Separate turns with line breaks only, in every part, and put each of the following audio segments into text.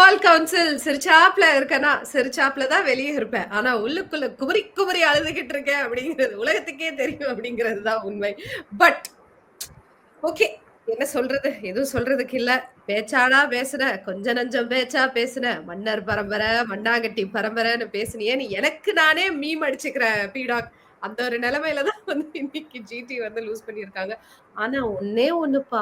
Small council சிரிச்சாப்ல இருக்கனா சிரிச்சாப்ல தான் வெளியே இருப்பேன். ஆனா உள்ளுக்குள்ள குமரி குமரி அழுதுகிட்டு இருக்கேன் அப்படிங்கிறது உலகத்துக்கே தெரியும் அப்படிங்கிறது தான் உண்மை. But okay. என்ன சொல்றது? எதுவும் சொல்றதுக்கு இல்ல. பேச்சாடா பேசுன, கொஞ்ச நஞ்சம் பேச்சா பேசுன, மன்னர் பரம்பரை, மண்ணாங்கட்டி பரம்பரைன்னு பேசுனியேன்னு எனக்கு நானே மீம் அடிச்சுக்கிறேன் பீடாக். அந்த ஒரு நிலைமையில தான் வந்து இன்னைக்கு ஜிடி வந்து லூஸ் பண்ணியிருக்காங்க. ஆனா ஒண்ணே ஒண்ணுப்பா,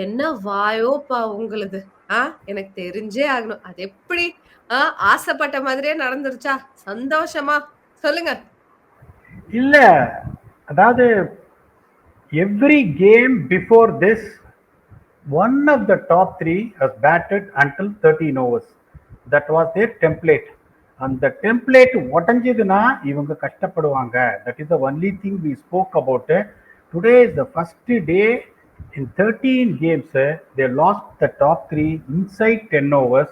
என்ன வாயோப்பா உங்களுது. ஆ எனக்கு தெரிஞ்சே ஆகணும். அது எப்படி ஆ ஆசைப்பட்ட மாதிரியே நடந்துருச்சா? சந்தோஷமா? சொல்லுங்க.
இல்ல, அதாவது every game before this, one of the top three has batted until 13 overs. That was their template. அந்த டெம்ப்ளேட் உடஞ்சதுன்னா இவங்க கஷ்டப்படுவாங்க. That is the only thing we spoke about. Today is the first day in 13 games they lost the top three inside 10 overs.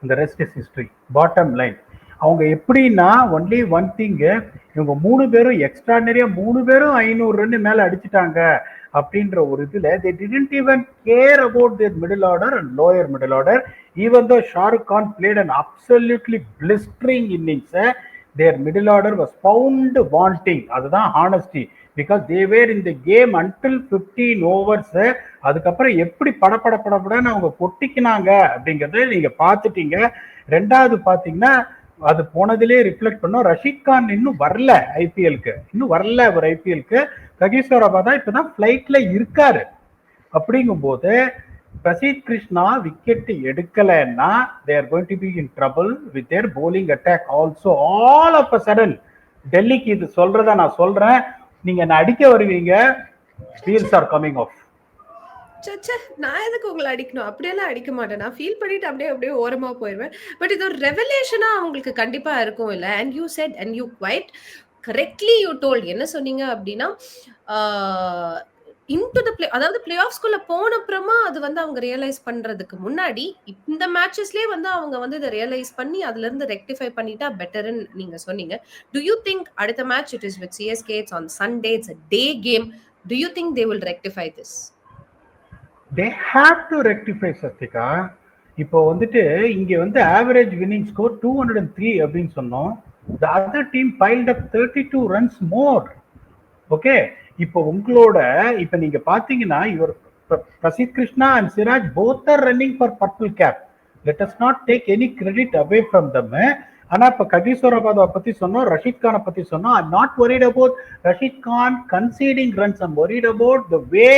இந்த rest is history. Bottom line அவங்க எப்படின்னா only one திங்கு, இவங்க 3 பேரும் extraordinarily 3 பேரும் 500 run மேல அடிச்சுட்டாங்க அப்படின்ற ஒரு இதுல they didn't even care about their middle order and lower middle order. Even though Shah Rukh Khan played an absolutely blistering innings, their middle order was found wanting. அதுதான் honesty. Because they were in the game until 15 overs. அதுக்கப்புறம் எப்படி படப்படன்னு அவங்க கொட்டிக்கினாங்க அப்படிங்கறத நீங்க பாத்துட்டீங்க. ரெண்டாவது பாத்தீங்கன்னா அது போனதிலே reflect பண்ணோம். ரஷீத் கான் இன்னும் வரல ஐபிஎல்க்கு, இன்னும் வரல அவர் ஐபிஎல்க்கு. ககிசோரபாதா இப்பதான் பிளைட்ல இருக்காரு. அப்படிங்கும் போது பிரசீத் கிருஷ்ணா விக்கெட் எடுக்கலைன்னா they are going to be in trouble with their bowling attack also. all of a sudden டெல்லிக்கு இது சொல்றதா நான் சொல்றேன், நீங்க என்ன அடிக்க வருவீங்க, wheels are coming off.
நான் எதுக்கு உங்களை அடிக்கணும்? அப்படியெல்லாம் அடிக்க மாட்டேன். நான் ஃபீல் பண்ணிட்டு அப்படியே ஓரமா போயிருவேன். பட் இது ஒரு ரெவலேஷனா அவங்களுக்கு கண்டிப்பா இருக்கும் இல்ல? And you said and you quite correctly you told. என்ன சொன்னீங்க அப்படின்னா இன்டு த பிளே, அதாவது பிளே ஆஃப்ஸ்குள்ள போன அப்புறமா அது வந்து அவங்க ரியலைஸ் பண்றதுக்கு முன்னாடி இந்த மேட்சஸ்லயே வந்து அவங்க வந்து இதை ரியலைஸ் பண்ணி அதுல இருந்து ரெக்டிஃபை பண்ணிட்டா பெட்டர்ன்னு நீங்க சொன்னீங்க. டு யூ திங்க் அடுத்த match it is with CSK, it's on Sunday, it's a day game. To you think they will rectify this?
they have to rectify சத்திகா. இப்போ வந்துட்டு இங்க வந்து ஆவரேஜ் வின்னிங் ஸ்கோர் 203 அப்படின்னு சொன்னோம். the other team piled up 32 runs more. Okay, இப்போ உங்களோட இப்ப நீங்க பாத்தீங்கன்னா இவர் Prasidh Krishna and Siraj both are running for purple cap. let us not take any credit away from them. ஆனா இப்ப ககிசோரபாதா பத்தி சொன்னோம், ரஷீத் கானை பத்தி சொன்னோம். I'm not worried about Rashid Khan conceding runs. I'm worried about the way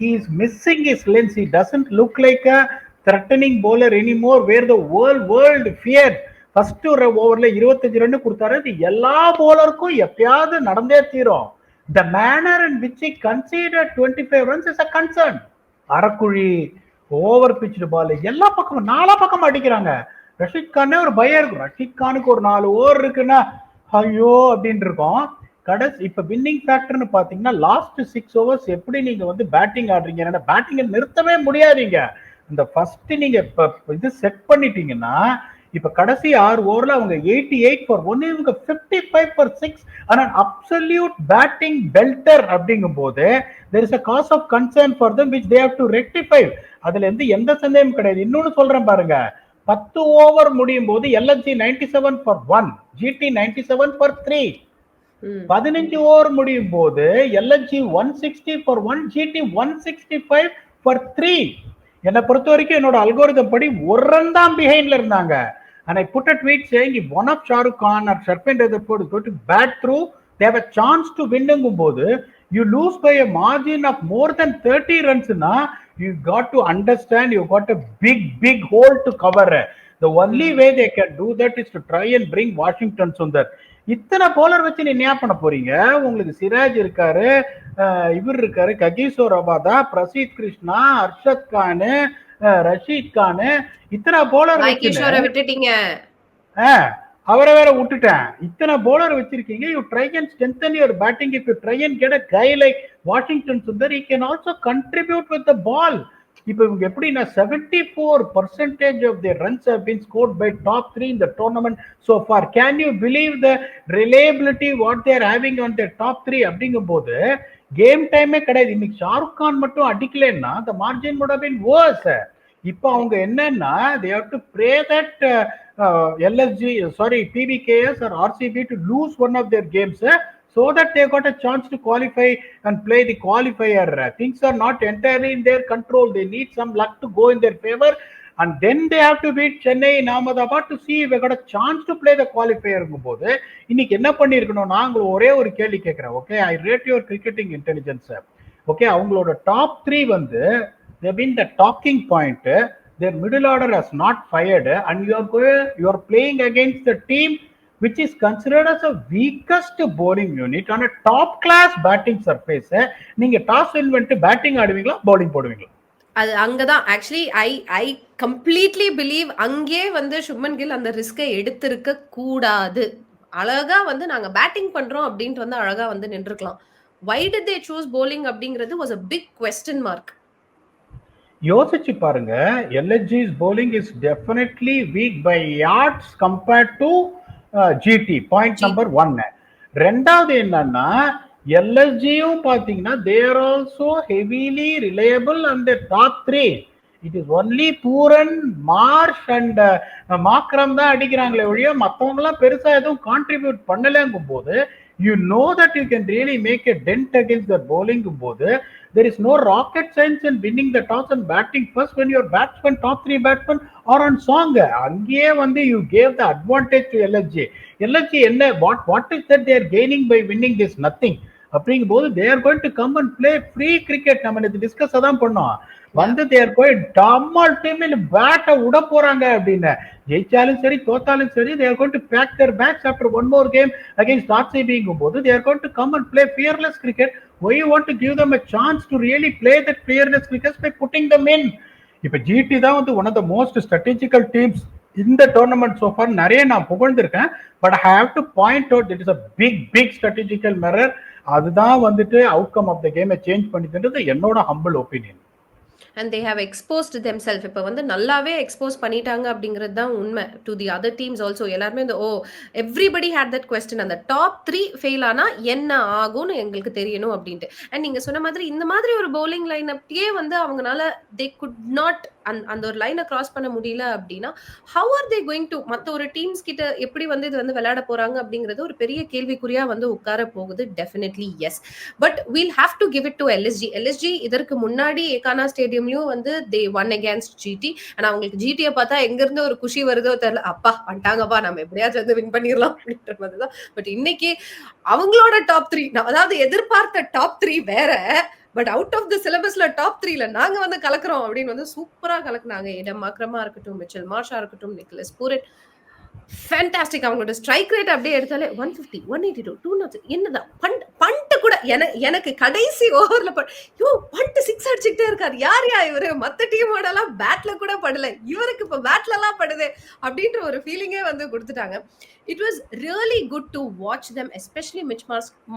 he is missing his lens. He doesn't look like a threatening bowler anymore where the world feared. First ஒரு ஓவர்ல 25 run கொடுத்தாரு. இது எல்லா போலருக்கும் எப்பயாவது நடந்தே தீரும். The manner in which he conceded 25 runs is a concern. அறக்குழி over pitch ball எல்லா பக்கமும் நாலா பக்கம் அடிக்கிறாங்க. ரஷீத் கானே ஒரு பயம் இருக்கும். ரஷீத் கானுக்கு ஒரு 4 ஓவர் இருக்குன்னா ஐயோ அப்படின்னு இருக்கும். கடைசி இப்ப வின்னிங் ஃபேக்டர்னு பாத்தீங்கன்னா லாஸ்ட் 6 overs எப்படி நீங்க வந்து பேட்டிங் ஆடுறீங்க, பேட்டிங்கை நிறுத்தவே முடியாதீங்க. இந்த ஃபர்ஸ்ட் நீங்க இது செட் பண்ணிட்டீங்கன்னா இப்ப கடைசி 6 ஓவர்ல அவங்க 88 for 1, இவங்க 55 for 6. ஆனா அப்சல்யூட் பேட்டிங் பெல்டர் அப்படிங்கும் போது there is a cause of concern for them which they have to rectify. அதுல இருந்து எந்த சந்தேகம் கிடையாது. இன்னொன்னு சொல்றேன் பாருங்க, 10 ஓவர் முடியும் போது LNC 97 for 1, GT 97 for 3. 15 over முடியும் போது எல்என்சி 160 for 1, ஜிடி 165 for 3. என்னை பொறுத்த வரைக்கும் என்னோட அல்கோரிதம் படி ஒரு ரன் தான் பிஹைண்ட்ல இருந்தாங்க. and I put a tweet saying if one of Shah Rukh Khan or Sharpendra Rutherford is going to bat through, they have a chance to win. போது you lose by a margin of more than 30 runs na, you got to understand you got a big hole to cover. The only way they can do that is to try and bring Washington Sundar. இத்தனை bowler வச்சு நீ என்ன பண்ண போறீங்க? உங்களுக்கு சிராஜ் இருக்காரு, இவர் இருக்காரு, ககிசோரபாதா, பிரசீத் கிருஷ்ணா, அர்ஷத் கானு, ரஷீத் கானு, இத்தனை போலர்
விட்டுட்டீங்க.
அவரை வேற விட்டுட்டேன். இத்தனை போலர் வச்சிருக்கீங்க. You try and strengthen your batting. If you try and get a guy like Washington Sundar, he can also contribute with the ball. இப்போ இவங்க எப்படின்னா 74% of their runs have been scored by top 3 in the tournament so far. Can you believe the reliability what they are having on their top 3? அப்படிங்கும் போது game டைமே கிடையாது. இன்னைக்கு ஷாருக் கான் மட்டும் அடிக்கலன்னா the margin would have been worse. இப்போ அவங்க என்னன்னா they have to pray that LSG, sorry, PBKS or RCB to lose one of their games, so that they got a chance to qualify and play the qualifier. Things are not entirely in their control. They need some luck to go in their favor, and then they have to beat Chennai in Ahmedabad to see if they got a chance to play the qualifier. போது இன்னைக்கு என்ன பண்ணிருக்கணும், நான் ஒரே ஒரு கேள்வி கேட்கிறேன். Okay, I rate your cricketing intelligence. Okay, அவங்களோட டாப் 3 வந்து they've been the talking point. Their middle order has not fired, and you are playing against the team which is considered as a weakest bowling unit on a top class batting surface. நீங்க toss win பண்ணிட்டு batting ஆடுவீங்களா bowling போடுவீங்களா?
அது அங்கதான் actually I completely believe அங்கே வந்து சுப்மன் கில் அந்த ரிஸ்கை எடுத்திருக்க கூடாது. அழகா வந்து நாங்க பேட்டிங் பண்றோம் அப்படின்ட்டு வந்து அழகா வந்து நின்றுக்கலாம். why did they choose bowling அப்படிங்கிறது was a big question mark.
யோசிச்சு பாருங்க, LSG's bowling is definitely weak by yards compared to GT. Point number 1. ரெண்டாவது என்னன்னா, LSGயும் பாத்தீங்கன்னா they are also heavily reliable on the top 3. It is only Pooran, Marsh and Markram தான் அடிக்கிறாங்களே ஒழிய மற்றவங்க எல்லாம் பெருசா எதுவும் கான்ட்ரிபியூட் பண்ணலங்கும் போது you know that you can really make a dent against the bowling போது there is no rocket science in winning the toss and batting first when your batsmen, top 3 batsmen are on song. அங்கேயே வந்து you gave the advantage to LSG என்ன what is that they are gaining by winning this? Nothing. அப்படிங்கும் போது they are going to come and play free cricket. நம்ம இது discuss தான் பண்ணோம். வந்து they are going டம்மால் டீமில் பேட்டை விட போறாங்க அப்படின்னு. ஜெயிச்சாலும் சரி தோத்தாலும் சரி they are going to pack their bags after one more game against RCB போது they are going to come and play fearless cricket. Why you want to give them a chance to really play that fearless cricket by putting them in? இப்ப GT தான் வந்து one of the most strategical teams இந்த tournament so far. நிறைய நான் புகழ்ந்திருக்கேன், but I have to point out it is a big strategical mirror. அதுதான் வந்துட்டு outcome of the கேமை change பண்ணிட்டுன்றது என்னோட humble opinion.
and they have exposed themselves. இப்போ வந்து நல்லாவே எக்ஸ்போஸ் பண்ணிட்டாங்க அப்படிங்கிறது தான் உண்மை. To the other teams also எல்லாருமே இந்த எவ்ரிபடி ஹேட் தட் கொஸ்டின், அந்த டாப் 3 ஃபெயில் ஆனா என்ன ஆகும்னு எங்களுக்கு தெரியணும் அப்படின்ட்டு. அண்ட் நீங்க சொன்ன மாதிரி இந்த மாதிரி ஒரு பவுலிங் லைன் அப்பயே வந்து அவங்களால தே குட் நாட் அந்த ஒரு லைனை கிராஸ் பண்ண முடியல அப்படின்னா how are they going to மற்ற ஒரு டீம்ஸ் கிட்ட எப்படி வந்து இது வந்து விளையாட போறாங்க அப்படிங்கிறது ஒரு பெரிய கேள்விக்குறியா வந்து உட்கார போகுது. Definitely yes, but we'll have to give it to LSG. இதற்கு முன்னாடி ஏகானா ஸ்டேடியம்லயும் வந்து தே ஒன் அகேன்ஸ்ட் ஜிடி. ஆனா அவங்களுக்கு ஜிடியை பார்த்தா எங்க இருந்து ஒரு குஷி வருதோ தெரியல, அப்பா வந்துட்டாங்கப்பா நம்ம எப்படியாச்சும் வந்து வின் பண்ணிடலாம் அப்படின்ற மாதிரிதான். பட் இன்னைக்கு அவங்களோட டாப் 3, அதாவது எதிர்பார்த்த டாப் 3 வேற, பட் அவுட் ஆஃப் த சிலபஸ்ல டாப் 3ல நாங்க வந்து கலக்குறோம் அப்படின்னு வந்து சூப்பரா கலக்குனாங்க. எடம் மாக்ரமா இருக்கட்டும், மிச்சல் மார்ஷா இருக்கட்டும், நிக்கலஸ் பூரன், ஃபேண்டாஸ்டிக். அவங்களோட ஸ்ட்ரைக் ரேட் அப்படியே எடுத்தாலே 150, 182, 200 என்னதான் பண்ட் கூட எனக்கு கடைசி ஓவர்ல பண்ட் 6 அடிச்சுக்கிட்டே இருக்காரு. யார் இவரு? மத்த டீமோட எல்லாம் பேட்ல கூட படல, இவருக்கு இப்ப பேட்ல எல்லாம் படுது அப்படின்ற ஒரு ஃபீலிங்கே வந்து கொடுத்துட்டாங்க. It was really good to watch them, especially Mitch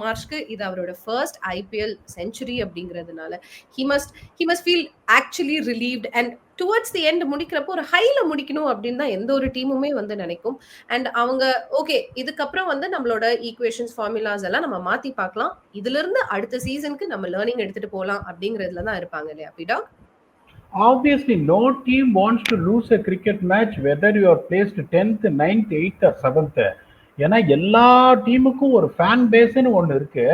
Marshக்கு இது அவரோட first IPL century அப்படிங்கிறதுனால he must feel actually relieved, and towards the end முடிக்கிறப்போ ஒரு ஹைல முடிக்கணும் அப்படின்னு தான் எந்த ஒரு டீமுமே வந்து நினைக்கும். அண்ட் அவங்க ஓகே இதுக்கப்புறம் வந்து நம்மளோட ஈக்குவேஷன்ஸ் ஃபார்முலாஸ் எல்லாம் நம்ம மாத்தி பார்க்கலாம், இதுல இருந்து அடுத்த சீசனுக்கு நம்ம லேர்னிங் எடுத்துட்டு போகலாம் அப்படிங்கிறதுல தான் இருப்பாங்க இல்லையா பிடாக்?
Obviously, no team wants to lose a cricket match whether you are placed 10th, 9th, 8th or 7th. ஏன்னா எல்லா டீமுக்கும் ஒரு ஃபேன் பேஸ்ன்னு ஒன்று இருக்கு.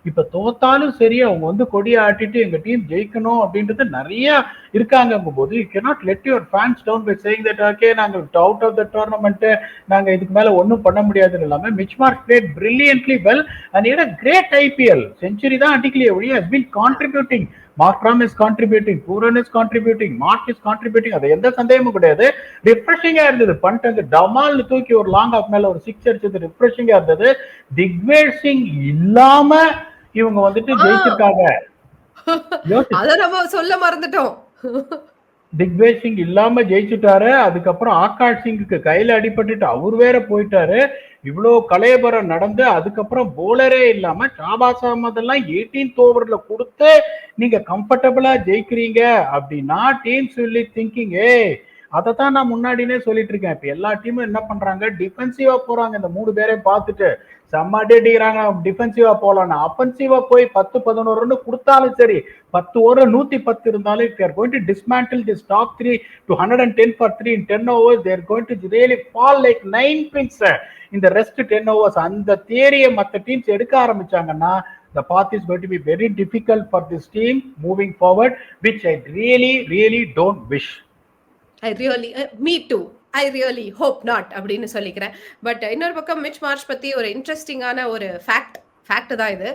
இப்ப தோத்தாலும் சரி அவங்க வந்து கொடியை ஆட்டிட்டு எங்க டீம் ஜெயிக்கணும் அப்படின்றது நிறைய இருக்காங்க போது you cannot let your fans down by saying that okay நாங்கள் அவுட் ஆஃப் த டோர்னமெண்ட் நாங்க இதுக்கு மேல ஒன்றும் பண்ண முடியாதுன்னு இல்லாம Mitch Marsh played brilliantly well and it a great IPL. Century தான் அடிக்கலையே ஒழிய has been contributing. Markram is contributing, Pooran is contributing, Marsh is contributing. அது எந்த சந்தேகமும் கிடையாது. ரிஃப்ரெஷிங்கா இருந்தது. பண்ட் அந்த டமால்னு தூக்கி ஒரு லாங் ஆஃப் மேல ஒரு 6 அடிச்சது ரிஃப்ரெஷிங்கா இருந்தது. திக்வேஷ் சிங் இல்லாம இவங்க வந்துட்டு ஜெயிச்சிருக்காங்க.
அத நம்ம சொல்ல மறந்துட்டோம்.
திக்வேஷ் சிங் இல்லாம ஜெயிச்சுட்டாரு. அதுக்கப்புறம் ஆகாஷ் சிங்குக்கு கையில அடிபட்டுட்டு அவர் வேற போயிட்டாரு. இவ்வளவு கலையபரம் நடந்து அதுக்கப்புறம் போலரே இல்லாம ஷாபாஸ் அஹமத் எல்லாம் 18th ஓவர்ல கொடுத்து நீங்க கம்ஃபர்டபுளா ஜெயிக்கிறீங்க அப்படின்னா டீம்ஸ் வில் திங்கிங் அதை தான் நான் முன்னாடினே சொல்லிட்டு இருக்கேன். இப்ப எல்லா டீமும் என்ன பண்றாங்க, டிஃபென்சிவா போறாங்க. இந்த 3 பேரையும் பார்த்துட்டு செம்ம அடி அடிக்கிறாங்க. டிஃபென்சிவா போலாம்னா அஃபென்சிவா போய் 10-11 ரன் கொடுத்தாலும் சரி, 10 ஓவர் 110 இருந்தாலும் if they are going to dismantle this top 3 to 110 for 3 in 10 overs, they are going to really fall like 9 pins in the rest 10 overs. அந்த தியரியை மற்ற டீம்ஸ் எடுக்க ஆரம்பிச்சாங்கன்னா the path is going to be very difficult for this team moving forward, which I really don't wish.
I really me too I really hope not அப்படின்னு சொல்லிக்கிறேன். But இன்னொரு பக்கம் மிச் Marsh பத்தி ஒரு இன்ட்ரெஸ்டிங்கான ஒரு ஃபேக்ட் தான் இது.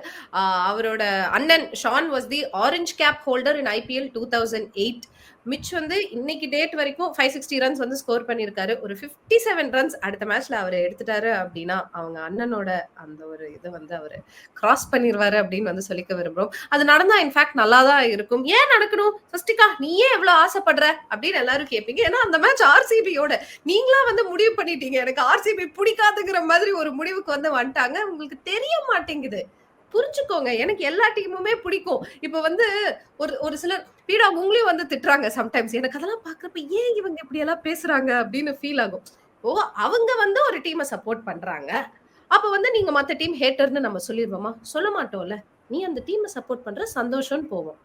அவரோட அண்ணன் Shaun was the orange cap holder in IPL 2008. Mitch வந்து இன்னைக்கு டேட் வரைக்கும் 560 ரன்ஸ் வந்து ஸ்கோர் பண்ணியிருக்காரு. ஒரு 57 ரன்ஸ் அடுத்த மேட்ச்ல அவர் எடுத்துட்டாரு அப்படின்னா அவங்க அண்ணனோட அந்த ஒரு இது வந்து அவர் கிராஸ் பண்ணிடுவாரு அப்படின்னு வந்து சொல்லிக்க விரும்புறோம். அது நடந்தா இன்ஃபேக்ட் நல்லா தான் இருக்கும். ஏன் நடக்கணும் சஸ்டிகா, நீ ஏன் எவ்வளவு ஆசைப்படுற அப்படின்னு எல்லாரும் கேட்பீங்க. ஏன்னா அந்த மேட்ச் ஆர்சிபியோட நீங்களா வந்து முடிவு பண்ணிட்டீங்க. எனக்கு ஆர்சிபி பிடிக்காதுங்கிற மாதிரி ஒரு முடிவுக்கு வந்து வந்துட்டாங்க. உங்களுக்கு தெரிய மாட்டேங்குது. புரிஞ்சுக்கோங்க, எனக்கு எல்லா டீமுமே பிடிக்கும். இப்ப வந்து ஒரு சிலர் பீடா உங்களையும் வந்து திட்டுறாங்க சம்டைம்ஸ். எனக்கு அதெல்லாம் பாக்குறப்ப ஏன் இவங்க இப்படி எல்லாம் பேசுறாங்க அப்படின்னு ஃபீல் ஆகும். ஓ, அவங்க வந்து ஒரு டீமை சப்போர்ட் பண்றாங்க, அப்ப வந்து நீங்க மத்த டீம் ஹேட்டர்னு நம்ம சொல்லிடுவோமா? சொல்ல மாட்டோம்ல. நீ அந்த டீமை சப்போர்ட் பண்ற சந்தோஷம்னு போவோம்.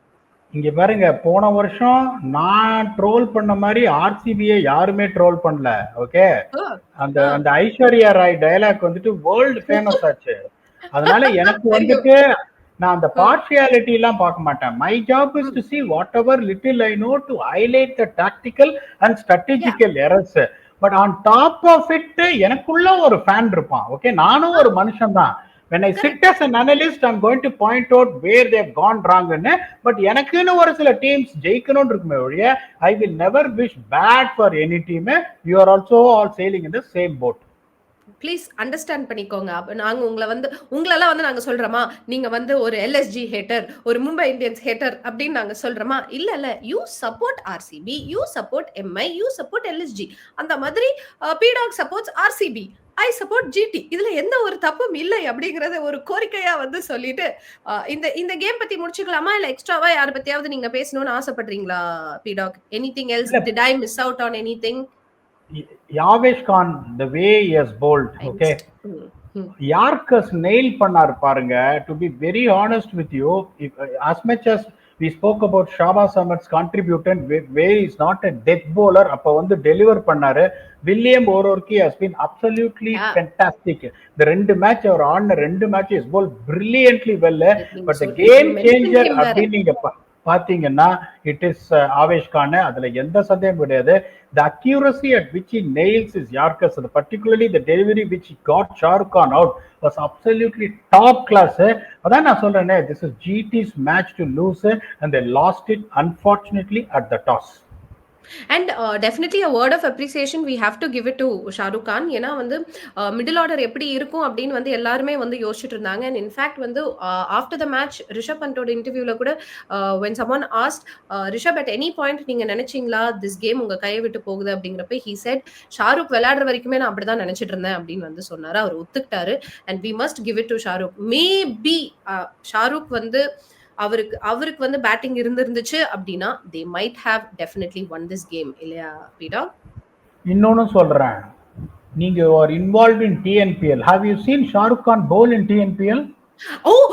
இங்க பாருங்க, போன வருஷம் நான் ட்ரோல் பண்ண மாதிரி ஆர்சிபியை யாருமே ட்ரோல் பண்ணல. ஓகே, அந்த ஐஸ்வர்யா ராய் டயலாக் வந்துட்டு வேர்ல்டு ஃபேமஸ் ஆச்சு. அதனால எனக்கு வந்துட்டு நான் அந்த பார்ஷியாலிட்டி எல்லாம் பார்க்க மாட்டேன். My job is to see whatever little I know to highlight the tactical and strategical errors. But on top of it எனக்குள்ள ஒரு ஃபேன் இருப்பான். ஓகே, நானும் ஒரு மனுஷன் தான். when I sit as an analyst, I'm going to point out where they've gone wrong. But எனக்குன்னு ஒரு சில டீம்ஸ் ஜெயிக்கணும்னு இருக்குமே ஒழிய I will never wish bad for any team. You are also all sailing in the same boat.
Please understand பண்ணிக்கோங்க. நாங்க உங்களெல்லாம் வந்து நாங்க சொல்றோமா நீங்க வந்து ஒரு எல்எஸ்ஜி ஹேட்டர், ஒரு மும்பை இந்தியன்ஸ் ஹேட்டர் அப்படின்னு நாங்க சொல்றோமா? இல்ல, you support RCB, you support MI, you support LSG. அந்த மாதிரி பீடாக் supports RCB, I support GT. இதுல எந்த ஒரு தப்பும் இல்லை அப்படிங்கறத ஒரு கோரிக்கையா வந்து சொல்லிட்டு இந்த கேம் பத்தி முடிச்சுக்கலாமா? இல்ல எக்ஸ்ட்ராவா யார பத்தியாவது நீங்க பேசணும்னு ஆசைப்படுறீங்களா பீடாக்? Anything else? Did I miss out on anything?
Avesh Khan, the way he has bowled, okay, yorkers nail பண்ணாரு பாருங்க. To be very honest with you, as much as we spoke about Shabas Ahmed's contribution where he is not a death bowler, அப்ப வந்து deliver பண்ணாரு. William O'Rourke has been absolutely fantastic. இந்த ரெண்டு match அவர் ஆடின ரெண்டு match is bowled brilliantly well. but the game changer அப்படின்னு நீங்க பாத்தீங்கன்னா இட் இஸ் ஆவேஷ் கான். அதுல எந்த சந்தேகம் கிடையாது. The accuracy at which he nails his Yorkers, particularly the delivery which he got Shah Rukh Khan out, was absolutely top class. அதான் நான் சொல்றேனே, this is GT's match to lose and they lost it unfortunately at the toss.
And definitely a word of appreciation we have to give it to Shah Rukh Khan. ஏன்னா வந்து middle order எப்படி இருக்கும் அப்படின்னு வந்து எல்லாருமே வந்து யோசிச்சுட்டு இருந்தாங்க. அண்ட் இன்ஃபேக்ட் வந்து ஆஃப்டர் த மேட்ச் ரிஷப் பண்டோட இன்டர்வியூல கூட when someone asked Rishabh at any point நீங்க நினைச்சீங்களா this கேம் உங்க கையை விட்டு போகுது அப்படிங்கிறப்ப he said ஷாருக் விளையாடுற வரைக்குமே நான் அப்படிதான் நினைச்சிட்டு இருந்தேன் அப்படின்னு வந்து சொன்னாரு. அவர் ஒத்துக்கிட்டாரு. and we must give it to Shahrukh. Maybe Shahrukh வந்து அவருக்கு வந்து பேட்டிங் இருந்துச்சு அப்படின்னா they might have definitely won this game. இல்லையா பீடா?
இன்னொன்னு சொல்றேன், நீங்க are involved in TNPL. Have you seen Shah Rukh Khan bowl in TNPL?
Oh,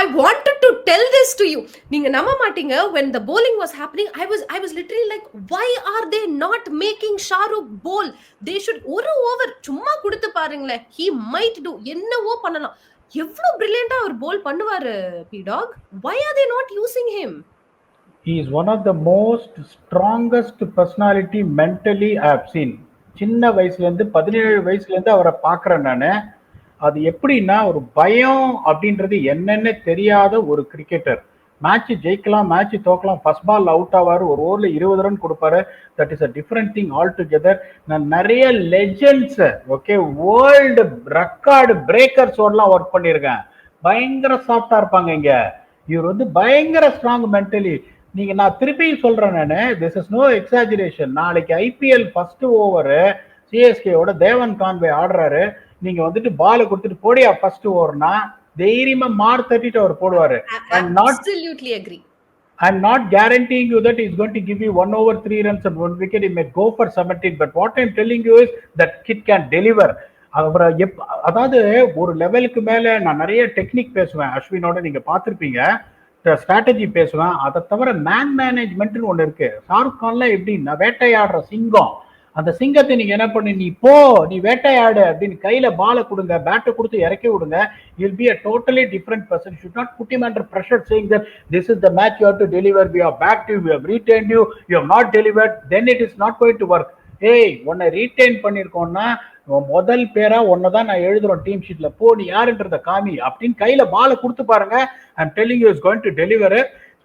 I wanted to tell this to you. நீங்க நம்ப மாட்டீங்க, when the bowling was happening, I was literally like, why are they not making Shah Rukh bowl? They should ஒரு over சும்மா கொடுத்து பாருங்களேன், he might do, என்னவோ பண்ணலாம். எவ்வளவு பிரில்லியண்டா அவர் போல் பண்ணுவாரு பீடாக். why are they not using him?
He is one of the most strongest personality mentally I have seen. சின்ன வயசுல இருந்து 17 வயசுல இருந்து அவரை பாக்குறேன் நானு. அது எப்படின்னா ஒரு பயம் அப்படின்றது என்னன்னு தெரியாத ஒரு கிரிக்கெட்டர். மேட்ச் ஜெயிக்கலாம், மேட்ச் தோக்கலாம், ஃபர்ஸ்ட் பால் அவுட் ஆவாரு, ஒரு ஓவர்ல 20 ரன் கொடுப்பாரு. That is a different thing all together. நான் நிறைய லெஜெண்ட்ஸ், ஓகே, வேர்ல்டு ரெக்கார்டு பிரேக்கர்ஸோடலாம் ஒர்க் பண்ணியிருக்கேன். பயங்கர சாஃப்டா இருப்பாங்க இங்க. இவர் வந்து பயங்கர ஸ்ட்ராங் மென்டலி. நீங்க நான் திருப்பி சொல்றேன் நானு, திஸ் இஸ் நோ எக்ஸாஜரேஷன். நாளைக்கு ஐபிஎல் ஃபர்ஸ்ட் ஓவர் சிஎஸ்கேவோட தேவன் கான்வே ஆடுறாரு. நீங்க வந்துட்டு பால கொடுத்துட்டு போடியா ஃபர்ஸ்ட் ஓவர்னா தைரியமா மார் தட்டிட்டு அவர் போடுவாரு.
Absolutely agree.
I'm not guaranteeing you that he's going to give you 1/3 runs and 1 wicket. He may go for 17. But what I'm telling you is that kid can deliver. அவரை அதாவது ஒரு லெவலுக்கு மேல நான் நிறைய டெக்னிக் பேசுவேன் அஸ்வினோட, நீங்க பார்த்திருப்பீங்க, ஸ்ட்ராட்டஜி பேசுவேன். அதை தவிர மேனேஜ்மெண்ட்னு ஒண்ணு இருக்கு. ஷாருக் கான்ல எப்படின்னா வேட்டையாடுற சிங்கம், அந்த சிங்கத்தை நீங்க என்ன பண்ணி, நீ வேட்டையாடு அப்படின்னு கையில பாலை கொடுங்க, பேட்டை கொடுத்து இறக்கி விடுங்க. You'll be a totally different person. You should not put him under pressure saying that this is the match you have to deliver, we have backed you, we have retained you, you have not delivered, then it is not going to work. ஏய், உன்னை retain பண்ணிருக்கோம்னா முதல் பேரா ஒன்னதான் நான் எழுதுறோம் team ஷீட்ல, போ நீ யாருன்றத காமி அப்படின்னு கையில பாலை கொடுத்து பாருங்க. I'm telling you is going to deliver.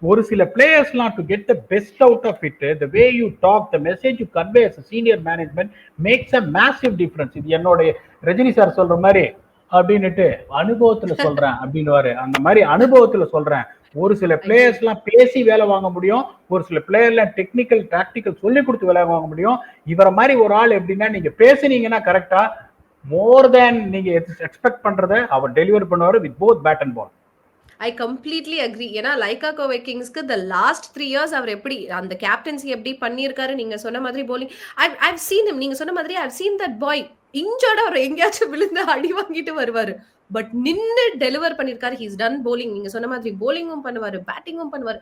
ஒரு சில பிளேயர்ஸ்லாம் to get the best out of it, the way you talk, the message you convey as senior management makes a massive difference. இது என்னோட ரஜினி சார் சொல்ற மாதிரி அப்படின்னுட்டு அனுபவத்துல சொல்றேன் அப்படின்னு, அந்த மாதிரி அனுபவத்துல சொல்றேன். ஒரு சில பிளேயர்ஸ் எல்லாம் பேசி வேலை வாங்க முடியும், ஒரு சில பிளேயர்ல டெக்னிக்கல் டாக்டிக்கல் சொல்லி கொடுத்து வேலை வாங்க முடியும். இவரை மாதிரி ஒரு ஆள் எப்படின்னா, நீங்க பேசுனீங்கன்னா கரெக்டா மோர் தேன் நீங்க எக்ஸ்பெக்ட் பண்றத அவர் டெலிவர் பண்ணுவாரு with both bat and ball.
I completely agree. ஏன்னா லைக்கா கோவை கிங்ஸ்க்கு த லாஸ்ட் 3 years அவர் எப்படி அந்த கேப்டன்சி எப்படி பண்ணியிருக்காரு, நீங்க சொன்ன மாதிரி போலிங் ஐவ் சீன் ஹிம். நீங்க சொன்ன மாதிரி I've seen that boy injured, அவர் எங்கேயாச்சும் விழுந்து அடி வாங்கிட்டு வருவாரு, பட் நின்னு டெலிவர் பண்ணிருக்காரு. He's done bowling. நீங்க சொன்ன மாதிரி போலிங்கும் பண்ணுவாரு, பேட்டிங்கும் பண்ணுவாரு.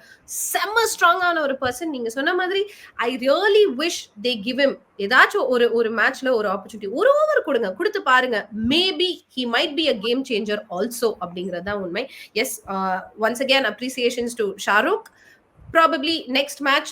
செம்ம ஸ்ட்ராங்கான ஒரு பர்சன். நீங்க சொன்ன மாதிரி I really wish they give him ஏதாச்சும் ஒரு மேட்ச்ல ஒரு ஆப்பர்ச்சுனிட்டி, ஒரு ஓவர் கொடுங்க, கொடுத்து பாருங்க. Maybe he might be a game changer also அப்படிங்கிறது தான் உண்மை. Yes, once again appreciations to Shahrukh. Probably next match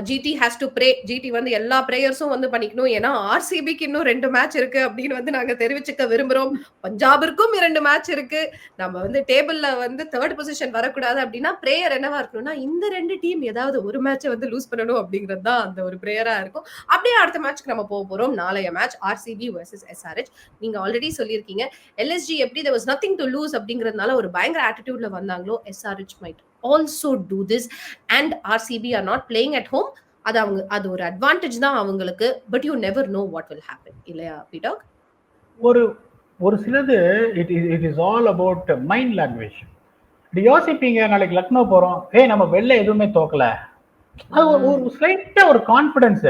GT has to pray. GT வந்து எல்லா பிரேயர்ஸும் வந்து பண்ணிக்கணும். ஏன்னா ஆர்சிபிக்கு இன்னும் 2 மேட்ச் இருக்கு அப்படின்னு வந்து நாங்க தெரிவிச்சுக்க விரும்புறோம். பஞ்சாபிற்கும் 2 மேட்ச் இருக்கு. நம்ம வந்து டேபிள்ல வந்து 3rd பொசிஷன் வரக்கூடாது அப்படின்னா பிரேயர் என்னவா இருக்கணும்னா, இந்த 2 டீம் ஏதாவது ஒரு மேட்சை வந்து லூஸ் பண்ணணும் அப்படிங்கிறது தான் அந்த ஒரு பிரேயரா இருக்கும். அப்படியே அடுத்த மேட்ச்க்கு நம்ம போக போறோம். நாளைய மேட்ச் ஆர்சிபி வர்சஸ் எஸ்ஆர்ஹெச். நீங்க ஆல்ரெடி சொல்லியிருக்கீங்க எல்எஸ்ஜி எப்படி there was nothing to lose அப்படிங்கிறதுனால ஒரு பயங்கர ஆட்டிடியூட்ல வந்தாங்களோ, SRH might also do this and RCB are not playing at home. அது ஒரு அட்வான்டேஜ் தான் அவங்களுக்கு. But you never know what will happen இல்லையா பீடாக்?
ஒரு சிலது it is all about mind language. இது யோசிப்பீங்க, நாளைக்கு லக்னோ போறோம், நம்ம வெள்ளை எதுவுமே தோக்கல, அது ஒரு ஸ்லைட்டா ஒரு கான்பிடன்ஸ்,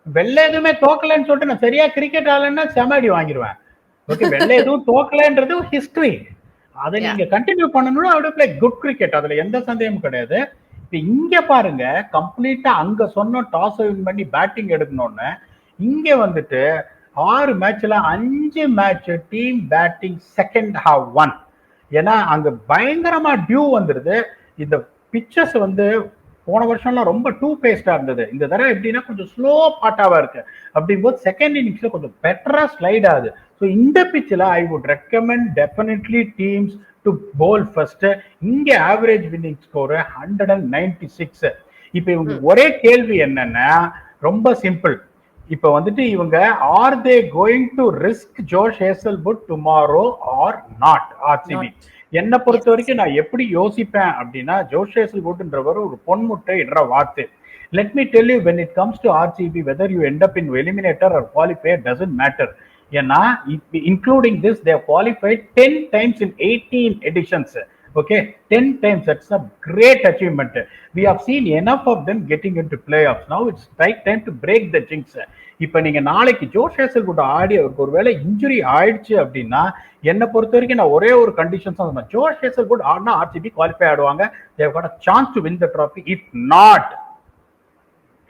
வெள்ளை எதுவுமே தோக்கலன்னு சொல்லிட்டு நான் சரியா கிரிக்கெட் ஆடலன்னா செமடி வாங்கிடுவேன். ஓகே, வெள்ளை எதுவும் தோக்கலன்றது ஒரு ஹிஸ்டரி, அதை நீங்க கண்டினியூ பண்ணணும்னா அவட பிளே குட் கிரிக்கெட், அதுல எந்த சந்தேகமும் கிடையாது. இப்ப இங்க பாருங்க, கம்ப்ளீட்டா அங்க சொன்ன டாஸ் வின் பண்ணி பேட்டிங் எடுக்கணும்னு, இங்க வந்துட்டு 6 மேட்ச்ல 5 match team batting second have one. ஏன்னா அங்க பயங்கரமா டியூ வந்துருது. இந்த பிச்சஸ் வந்து போன வருஷம்லாம் ரொம்ப டூ பேஸ்டா இருந்தது, இந்த தடவை எப்படின்னா கொஞ்சம் ஸ்லோ பாட்டாவா இருக்கு. அப்படிங்கும்போது செகண்ட் இன்னிங்ஸ்ல கொஞ்சம் பெட்டரா ஸ்லைட் ஆகுது. ஸோ இந்த பிச்சில் I would recommend definitely teams to bowl first. இங்க ஆவரேஜ் வின்னிங் ஸ்கோர் 196. இப்ப இவங்க ஒரே கேள்வி என்னன்னா, ரொம்ப சிம்பிள். இப்ப வந்துட்டு இவங்க are they going to risk Josh Hazlewood tomorrow or not? RCB என்னை பொறுத்த வரைக்கும் நான் எப்படி யோசிப்பேன் அப்படின்னா, ஜோஷ் ஹேசல்வுட்ன்றவர் ஒரு பொன்முட்டை என்ற வார்த்தை. Let me tell you, when it comes to RCB, whether you end up in eliminator or qualifier doesn't matter. ஏன்னா including this, they have qualified 10 times in 18 editions. Okay, 10 times. That's a great achievement. We have seen enough of them getting into playoffs. Now it's right time to break the jinx. இப்ப நீங்க நாளைக்கு ஜோஷ் Hazlewood ஆடி அவருக்கு ஒருவேளை injury ஆயிடுச்சு அப்படின்னா, என்னை பொறுத்த வரைக்கும் நான் ஒரே ஒரு கண்டிஷன்ஸ் தான் சொன்னேன், ஜோஷ் ஹேசல்வுட் ஆடினா ஆர்சிபி குவாலிஃபை ஆடுவாங்க. they have got a chance to win the trophy. If not,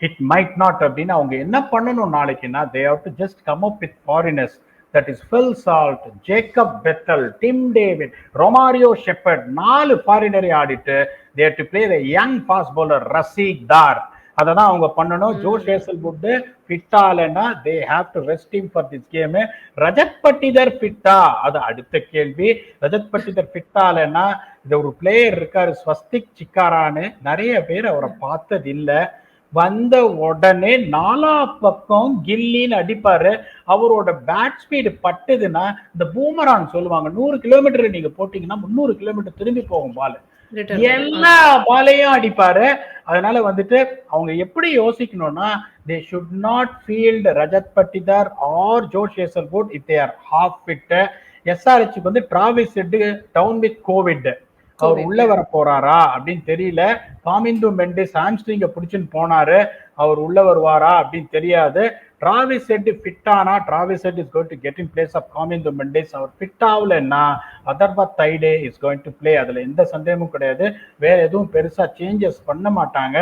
it might not. அப்படின்னு அவங்க என்ன பண்ணணும் நாளைக்குன்னா, they have to just come up with foreigners, that is Phil Salt, Jacob Bethel, Tim David, Romario Shepherd, 4 ஃபாரினரை ஆடிட்டு they have to play the young fast bowler Rashid Dar. அதான் அவங்க பண்ணணும். Josh Hazlewood fit ஆலனா they have to rest him for this game. Rajat Patidar ஃபிட்டா? அது அடுத்த கேள்வி. Rajat Patidar fit ஆலனா, இது ஒரு பிளேயர் இருக்காரு ஸ்வஸ்திக் சிக்காரான்னு, நிறைய பேர் அவரை பார்த்தது இல்லை. வந்த உடனே 4 பக்கம் கில்லின்னு அடிப்பாரு. அவரோட பேட் ஸ்பீடு பட்டுதுன்னா, இந்த பூமரான் சொல்லுவாங்க, 100 கிலோமீட்டர் நீங்க போட்டீங்கன்னா 300 கிலோமீட்டர் திரும்பி போகும் பால், எல்லா பாலையும் அடிப்பாரு. அதனால வந்துட்டு அவங்க எப்படி யோசிக்கணும்னா, they should not field Rajat Patidar or Josh Hazlewood if they are half fit. SRH வந்து Travis Head down with covid. அவர்
கோவிட்.
உள்ள வர போறாரா அப்படின்னு தெரியல. காமிந்து மெண்டிஸ் ஹாம்ஸ்ட்ரிங்க பிடிச்சுன்னு போனாரு, அவர் உள்ள வருவாரா அப்படின்னு தெரியாது. டிராவிஸ் ஹெட் ஃபிட் ஆனா Travis Head is going to get in place of Kamindu Mendis. அவர் ஃபிட் ஆகலன்னா Atharva Taide is going to play. அதுல எந்த சந்தேகமும் கிடையாது. வேற எதுவும் பெருசா சேஞ்சஸ் பண்ண மாட்டாங்க.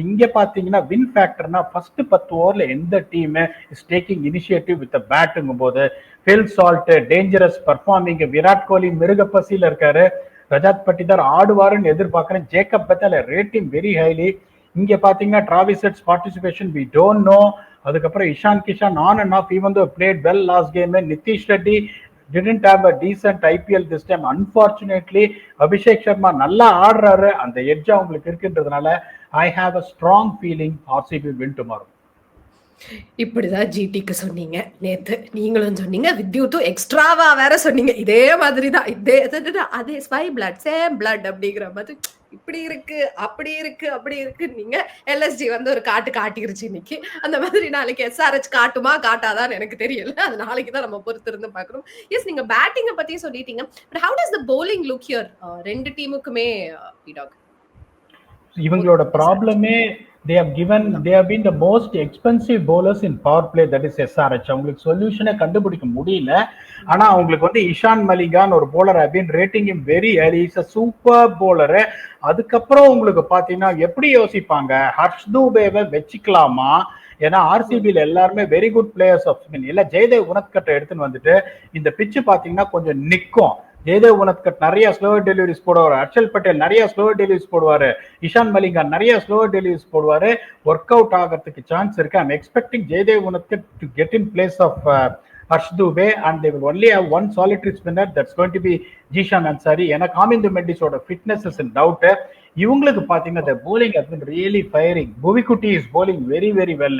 இங்க பாத்தீங்கன்னா வின் ஃபேக்டர்னா ஃபர்ஸ்ட் 10 ஓவர்ல எந்த team is taking initiative with பேட்டுங்கும் போது Phil Salt dangerous performing, Virat Kohli மிருக பசியில இருக்காரு, ரஜாத் பட்டிதார் ஆடுவாருன்னு எதிர்பார்க்கிறேன், Jacob Bethell rating very highly. இங்க பாத்தீங்கன்னா Travis Head's participation we don't know. அதுக்கப்புறம் Ishan Kishan on and off even though played well last game. Nitish Reddy didn't have a decent IPL this time unfortunately. Abhishek Sharma நல்லா ஆடுறாரு, அந்த எட்ஜ் அவங்களுக்கு இருக்குன்றதுனால I have a strong feeling RCB win tomorrow.
இப்படிதான் ஜிடிக்கு சொன்னீங்க நேத்து, நீங்களும் சொன்னீங்க, வித்யூத்தும் எக்ஸ்ட்ராவா வேற சொன்னீங்க. இதே மாதிரிதான், அதே ஸ்பை பிளட் சேம் பிளட் அப்படிங்கிற மாதிரி இப்படி இருக்கு அப்படி இருக்கு அப்படி இருக்கு. நீங்க எல்எஸ்ஜி வந்து ஒரு காட்டிருச்சு இன்னைக்கு. அந்த மாதிரி நாளைக்கு எஸ்ஆர்ஹெச் காட்டுமா காட்டாதான்னு எனக்கு தெரியல. அது நாளைக்கு தான் நம்ம பொறுத்து இருந்து பார்க்கணும். எஸ், நீங்க பேட்டிங்கை பத்தி சொல்லிட்டீங்க. But how does the bowling look here? ரெண்டு டீமுக்குமே
இவங்களோட ப்ராப்ளமே they have been the most expensive bowlers in power play, that is SRH. அவங்களுக்கு சொல்யூஷனை கண்டுபிடிக்க முடியல. ஆனா அவங்களுக்கு வந்து இஷான் மலிகான் ஒரு bowler have been rating him very early. He's a super bowler. அதுக்கப்புறம் உங்களுக்கு பாத்தீங்கன்னா எப்படி யோசிப்பாங்க, ஹர்ஷ் தூபேவை வச்சுக்கலாமா? ஏன்னா ஆர்சிபியில் எல்லாருமே very good players of spin. இல்ல ஜெயதேவ் உனத்கட்டை எடுத்துன்னு வந்துட்டு இந்த பிச்சு பாத்தீங்கன்னா கொஞ்சம் நிற்கும். ஜெயதேவ் உனத்கட் நிறைய ஸ்லோவர் டெலிவரிஸ் போடுவார், ஹர்ஷல் பட்டேல் நிறைய ஸ்லோவர் டெலிவரிஸ் போடுவாரு, இஷான் மலிங்கா நிறைய ஸ்லோவர் டெலிவரிஸ் போடுவாரு. ஒர்க் அவுட் ஆகிறதுக்கு சான்ஸ் இருக்கு. I'm expecting Jaydev Unadkat to get in place of Harsh Dubey and they will only have one solitary spinner, that's going to be Jishan Ansari. ஏன்னா காமிந்து மெண்டிஸோட fitness is in doubt. இவங்களுக்கு பாத்தீங்கன்னா the bowling has been really firing. Bhuvikutti is bowling very very well.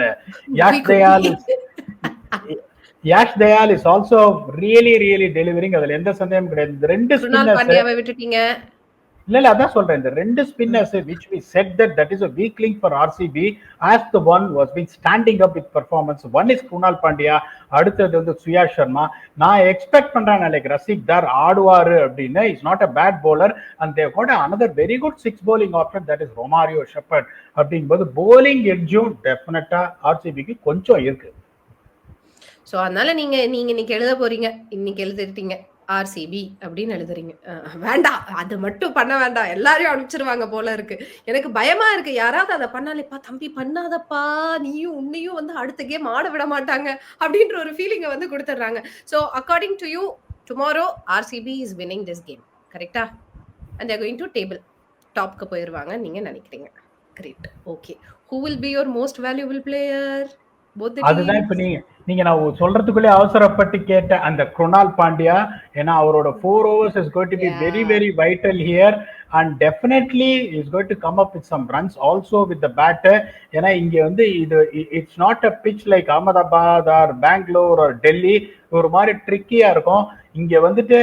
Yash Dayal is also really delivering. அதுல எந்த சந்தேகமும் கிடையாது. இந்த ரெண்டு
spinners விட்டுட்டீங்க.
இல்ல அதான் சொல்றேன், இந்த ரெண்டு spinners which we said that is a weak link for RCB as the one was been standing up with performance. One is Krunal Pandya, அடுத்தது வந்து சுயா சர்மா. நான் எக்ஸ்பெக்ட் பண்றேன் லைக் ரசிக் தார் ஆடுவாரு அப்படின்னு. Is not a bad bowler and they got another very good six bowling option, that is Romario Shepherd. அப்படிங்கும்போது bowling edge-ம் டெஃபினட்டா RCBக்கு கொஞ்சம் இருக்கு.
சோ அதனால நீங்க இன்னைக்கு எழுத போறீங்க, இன்னைக்கு எழுதிட்டீங்க ஆர்சிபி அப்படின்னு எழுதுறீங்க. வேண்டாம், அது மட்டும் பண்ண வேண்டாம், எல்லாரையும் அனுப்பிச்சிருவாங்க போல இருக்கு. எனக்கு பயமா இருக்கு, யாராவது அதை பண்ணாலேப்பா தம்பி பண்ணாதப்பா, உன்னையும் வந்து அடுத்த கேம் ஆட விட மாட்டாங்க அப்படின்ற ஒரு ஃபீலிங்கை வந்து கொடுத்துட்றாங்க. So according to you tomorrow RCB is winning this game, கரெக்டா? And they're going to table டாப்க்கு போயிடுவாங்க நீங்க நினைக்கிறீங்க. Great, okay. Who will be your most valuable player?
அதுதான் இப்ப நீங்க நான் சொல்றதுக்குள்ளே அவசரப்பட்டு கேட்ட அந்த குருணால் பாண்டியா. ஏன்னா அவரோட 4 overs is going to be very very vital here and definitely is going to come up with some runs also with the bat. ஏன்னா இங்க வந்து இது it's not a pitch like Ahmedabad or Bangalore or Delhi. ஒரு மாதிரி ட்ரிக்கியா இருக்கும். இங்க வந்துட்டு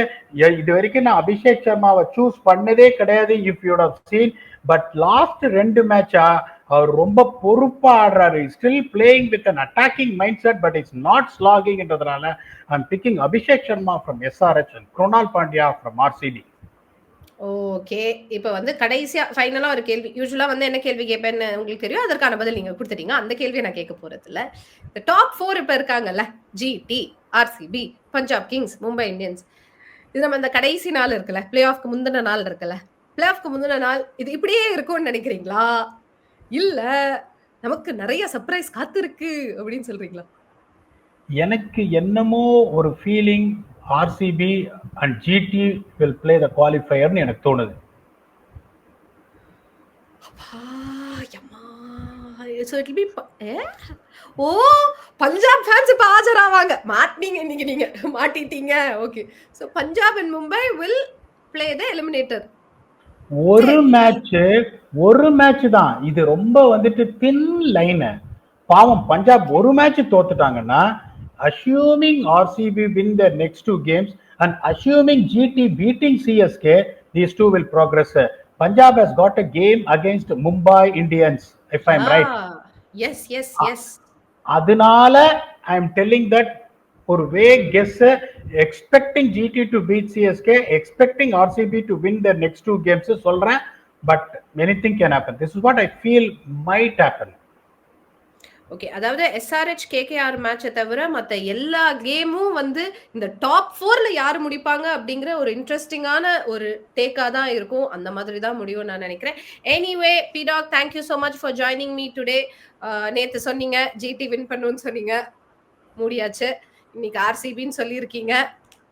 இது வரைக்கும் நான் அபிஷேக் சர்மாவை சூஸ் பண்ணதே கிடையாது, if you have seen. But last 2 மேட்சா அவர் ரொம்ப பொறுப்பா ஆடுறாரு. Still playing with an attacking mindset but it's not slogging என்றதுனால I'm picking அபிஷேக் சர்மா from SRH and Krunal Pandya from RCB.
Okay, இப்போ வந்து கடைசியா ஃபைனலா ஒரு கேள்வி. யூசுவலா வந்து என்ன கேள்வி கேட்பேன்னு உங்களுக்கு தெரியும், அதற்கான பதில் நீங்க கொடுத்துட்டீங்க. அந்த கேள்வியை நான் கேட்க போறது இல்ல. இந்த டாப் 4 இப்ப இருக்காங்கல்ல, GT, RCB, Punjab Kings, Mumbai Indians. இது நம்ம இந்த கடைசி நாள் இருக்குல்ல, பிளே ஆஃப்க்கு முந்தின நாள் இருக்குல்ல, பிளே ஆஃப்க்கு முந்தின நாள் இது இப்படியே இருக்கும்னு நினைக்கிறீங்களா, இல்ல நமக்கு நிறைய சர்ப்ரைஸ் காத்திருக்கு அப்படின்னு சொல்றீங்களா?
எனக்கு என்னமோ ஒரு feeling RCB and GT will play the qualifier னு எனக்கு தோணுது.
So it will be ஓ பஞ்சாப் ஃபேன்ஸ் இப்ப ஆஜராவாங்க. மாட்டீங்க இன்னைக்கு, நீங்க மாட்டிட்டீங்க. Okay, so Punjab and Mumbai will play the eliminator.
ஒரு மேட்ச் தான் இது. ரொம்ப வந்துட்டு தின் லைன். பாவம் பஞ்சாப் ஒரு மேட்ச் தோத்துட்டாங்கன்னா, assuming RCB win the next 2 games and assuming GT beating CSK, these two will progress. Punjab has got a game against Mumbai Indians, if I'm right.
Yes.
அதனால I am telling that ஒரு vague guess, expecting GT to beat CSK, expecting RCB to win their next 2 games சொல்றேன். But anything can happen. This is what I feel might happen.
Okay, அதாவது SRH KKR மேட்சை தவிர மற்ற எல்லா கேமும் வந்து இந்த டாப் 4ல யார் முடிப்பாங்க அப்படிங்கிற ஒரு இன்ட்ரெஸ்டிங்கான ஒரு டேக்கா தான் இருக்கும். அந்த மாதிரி தான் முடியும் நான் நினைக்கிறேன். எனிவே பிடாக், thank you so much for joining me today. நேத்து சொன்னீங்க ஜிடி வின் பண்ணுன்னு சொன்னீங்க, முடியாச்சு. இன்னைக்கு ஆர்சிபின்னு சொல்லியிருக்கீங்க.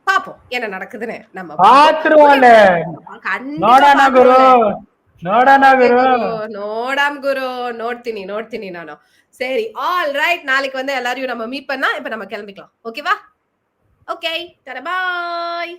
பாப்போம் என்ன நடக்குதுன்னு. நம்ம
பாத்துருவோம்ல. ನೋಡೋಣ ಗುರು, ನೋಡೋಣ ಗುರು,
ನೋಡಾಮ್ ಗುರು, ನೋಡ್ತೀನಿ ನಾನು. சரி, ஆல் ரைட். நாளைக்கு வந்து எல்லாரையும் நம்ம மீட் பண்ணா இப்ப நம்ம கிளம்பிக்கலாம். ஓகேவா? ஓகே, பாய்.